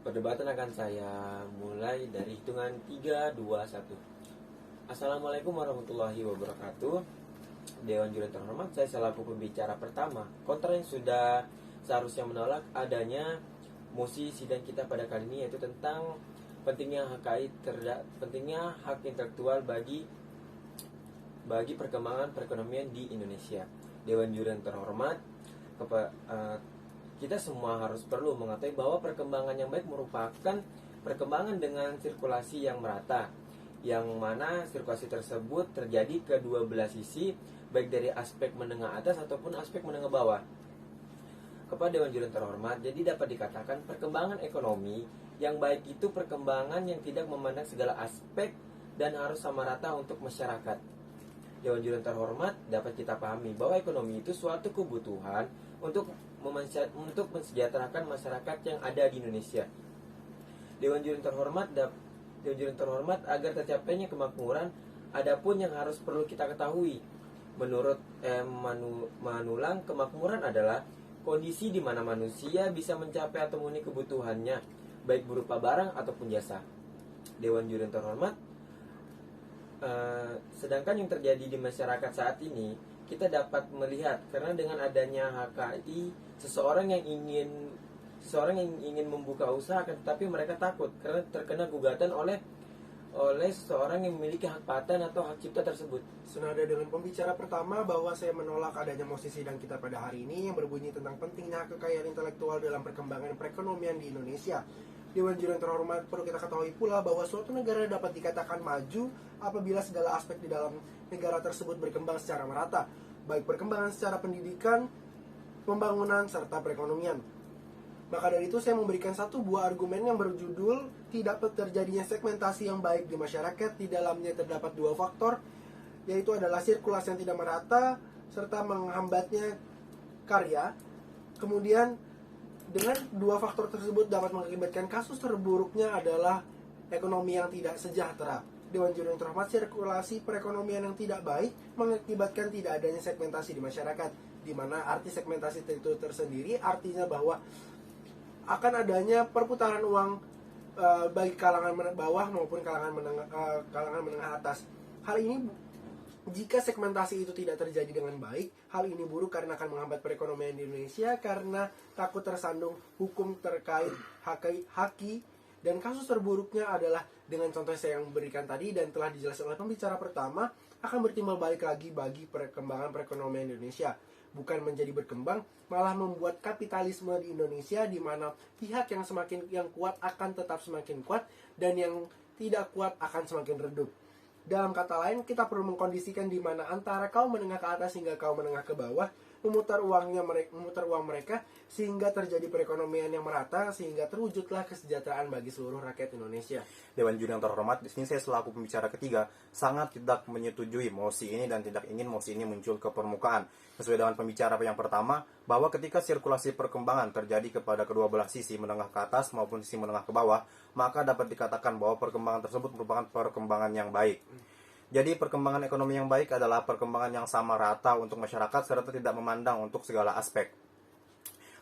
Perdebatan akan saya mulai dari hitungan 3, 2, 1. Assalamualaikum warahmatullahi wabarakatuh. Dewan Juri yang terhormat, saya selaku pembicara pertama kontra yang sudah seharusnya menolak adanya mosi sidang kita pada kali ini, yaitu tentang pentingnya hak intelektual bagi perkembangan perekonomian di Indonesia. Dewan Juri yang terhormat, kita semua harus perlu mengetahui bahwa perkembangan yang baik merupakan perkembangan dengan sirkulasi yang merata, yang mana sirkulasi tersebut terjadi kedua belah sisi, baik dari aspek menengah atas ataupun aspek menengah bawah. Kepada Dewan Juri yang terhormat, jadi dapat dikatakan perkembangan ekonomi yang baik itu perkembangan yang tidak memandang segala aspek dan harus sama rata untuk masyarakat. Dewan Juri yang terhormat, dapat kita pahami bahwa ekonomi itu suatu kebutuhan untuk mensejahterakan masyarakat yang ada di Indonesia. Dewan Juri yang terhormat, agar tercapainya kemakmuran, adapun yang harus perlu kita ketahui. Menurut Manulang, kemakmuran adalah kondisi di mana manusia bisa mencapai atau memenuhi kebutuhannya, baik berupa barang ataupun jasa. Dewan Juri yang terhormat, sedangkan yang terjadi di masyarakat saat ini, kita dapat melihat karena dengan adanya HKI, seseorang yang ingin membuka usaha, tetapi mereka takut karena terkena gugatan oleh seseorang yang memiliki hak paten atau hak cipta tersebut. Senada dengan pembicara pertama bahwa saya menolak adanya mosi sidang kita pada hari ini yang berbunyi tentang pentingnya hak kekayaan intelektual dalam perkembangan perekonomian di Indonesia. Dewan Juri yang terhormat, perlu kita ketahui pula bahwa suatu negara dapat dikatakan maju apabila segala aspek di dalam negara tersebut berkembang secara merata, baik perkembangan secara pendidikan, pembangunan, serta perekonomian. Maka dari itu saya memberikan satu buah argumen yang berjudul tidak terjadinya segmentasi yang baik di masyarakat. Di dalamnya terdapat dua faktor, yaitu adalah sirkulasi yang tidak merata serta menghambatnya karya. Kemudian dengan dua faktor tersebut dapat mengakibatkan kasus terburuknya adalah ekonomi yang tidak sejahtera. Dewan Juri yang terhormat, sirkulasi perekonomian yang tidak baik mengakibatkan tidak adanya segmentasi di masyarakat, di mana arti segmentasi itu tersendiri artinya bahwa akan adanya perputaran uang bagi kalangan bawah maupun kalangan menengah atas. Hal ini, jika segmentasi itu tidak terjadi dengan baik, hal ini buruk karena akan menghambat perekonomian di Indonesia karena takut tersandung hukum terkait haki, dan kasus terburuknya adalah dengan contoh saya yang memberikan tadi dan telah dijelaskan oleh pembicara pertama, akan bertimbal balik lagi bagi perkembangan perekonomian Indonesia. Bukan menjadi berkembang, malah membuat kapitalisme di Indonesia di mana pihak yang kuat akan tetap semakin kuat dan yang tidak kuat akan semakin redup. Dalam kata lain, kita perlu mengkondisikan di mana antara kaum menengah ke atas hingga kaum menengah ke bawah memutar uang mereka sehingga terjadi perekonomian yang merata, sehingga terwujudlah kesejahteraan bagi seluruh rakyat Indonesia. Dewan Juri yang terhormat, di sini saya selaku pembicara ketiga sangat tidak menyetujui mosi ini dan tidak ingin mosi ini muncul ke permukaan. Sesuai dengan pembicara yang pertama, bahwa ketika sirkulasi perkembangan terjadi kepada kedua belah sisi, menengah ke atas maupun sisi menengah ke bawah, maka dapat dikatakan bahwa perkembangan tersebut merupakan perkembangan yang baik. Jadi perkembangan ekonomi yang baik adalah perkembangan yang sama rata untuk masyarakat serta tidak memandang untuk segala aspek.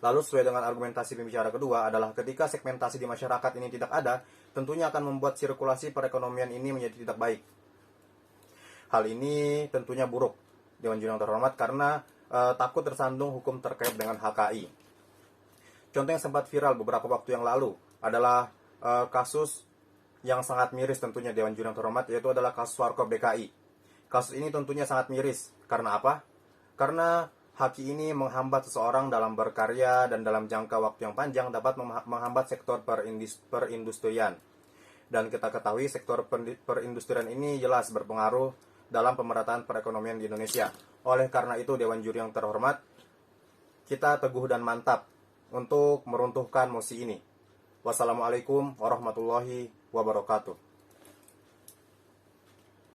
Lalu sesuai dengan argumentasi pembicara kedua adalah ketika segmentasi di masyarakat ini tidak ada, tentunya akan membuat sirkulasi perekonomian ini menjadi tidak baik. Hal ini tentunya buruk, Dewan Juri yang terhormat, karena takut tersandung hukum terkait dengan HKI. Contoh yang sempat viral beberapa waktu yang lalu adalah kasus yang sangat miris tentunya Dewan Juri yang terhormat, yaitu adalah kasus Warkop DKI. Kasus ini tentunya sangat miris. Karena apa? Karena haki ini menghambat seseorang dalam berkarya dan dalam jangka waktu yang panjang dapat menghambat sektor perindustrian. Dan kita ketahui sektor perindustrian ini jelas berpengaruh dalam pemerataan perekonomian di Indonesia. Oleh karena itu Dewan Juri yang terhormat, kita teguh dan mantap untuk meruntuhkan mosi ini. Wassalamualaikum warahmatullahi wabarakatuh.